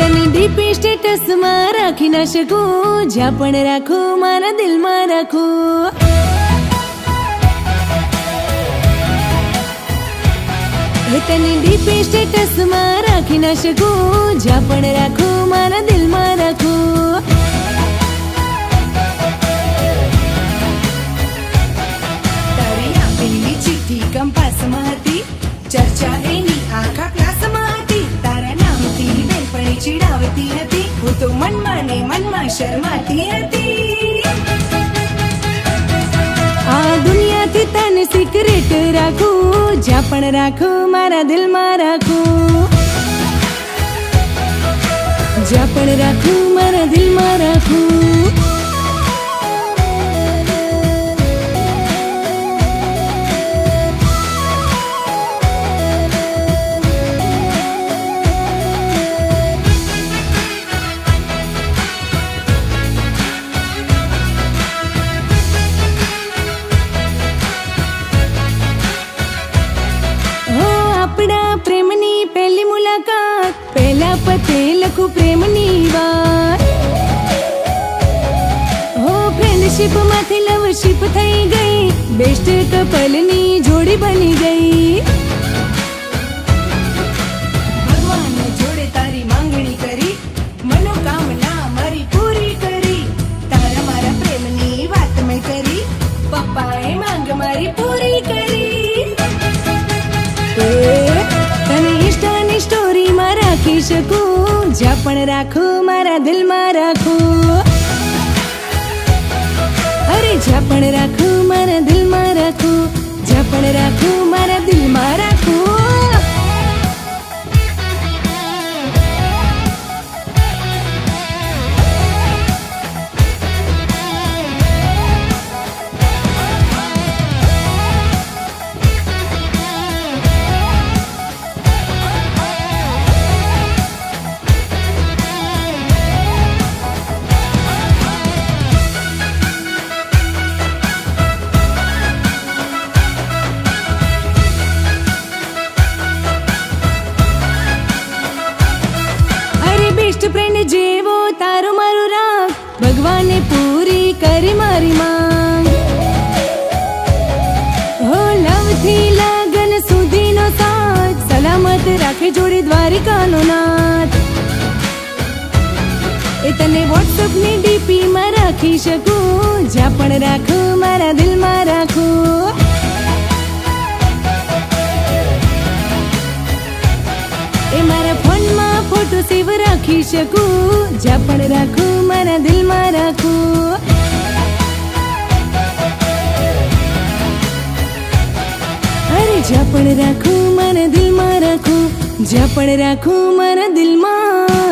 તને ડીપી સ્ટેટસમાં રાખી ના શકું, જ્યાં પણ રાખું મારા દિલમાં રાખું. તને ડીપી સ્ટેટસમાં રાખી ના શકું, જ્યાં પણ રાખું મારા દિલમાં રાખું. તારી આપેલી ચિઠ્ઠી કંપાસમાં હતી, ચર્ચા એની આખા ક્લાસમાં હતી. તારા નામથી બેનપણી ચીડાવતી હતી, હું તો મનમાં ને મનમાં શરમાતી હતી. આ દુનિયાથી તને સિક્રેટ રાખું, જ્યાં પણ રાખું મારા દિલમાં રાખું. જ્યાં પણ રાખું મારા દિલમાં રાખું. આપણા પ્રેમની પહેલી મુલાકાત, પહેલા પતે લખું પ્રેમની વાત. હો ફ્રેન્ડશીપ માંથી લવશીપ થઈ ગઈ, બેસ્ટ કપલની જોડી બની ગઈ. ભગવાન જોડે તારી માંગણી કરી, મનોકામના મારી પૂરી કરી. તારા મારા પ્રેમની વાત મેં કરી, પપ્પાએ માંગ મારી પૂરી કરી. તને ઇન્સ્ટાની સ્ટોરીમાં રાખી શકું, જ્યાં પણ રાખું મારા દિલમાં રાખું. અરે જ્યાં પણ રાખું મારા દિલમાં રાખું, જ્યાં પણ રાખું મારા દિલમાં રાખું. બેસ્ટ ફ્રેન્ડ જેવો તારો મારો રાગ, ભગવાને પૂરી કરી મારી માંગ. હો લવથી લગન સુધીનો સાથ, સલામત રાખે જોડે દ્વારિકાનો નાથ. એ તને વોટ્સઅપની ડીપીમાં રાખી શકું, જ્યાં પણ રાખું મારા દિલમાં રાખું. એ મારા ફોનમાં ફોટો સેવ રાખી શકું, જ્યાં પણ રાખું મારા દિલમાં રાખું. અરે જ્યાં પણ રાખું મારા દિલમાં રાખું, જ્યાં પણ રાખું મારા દિલમાં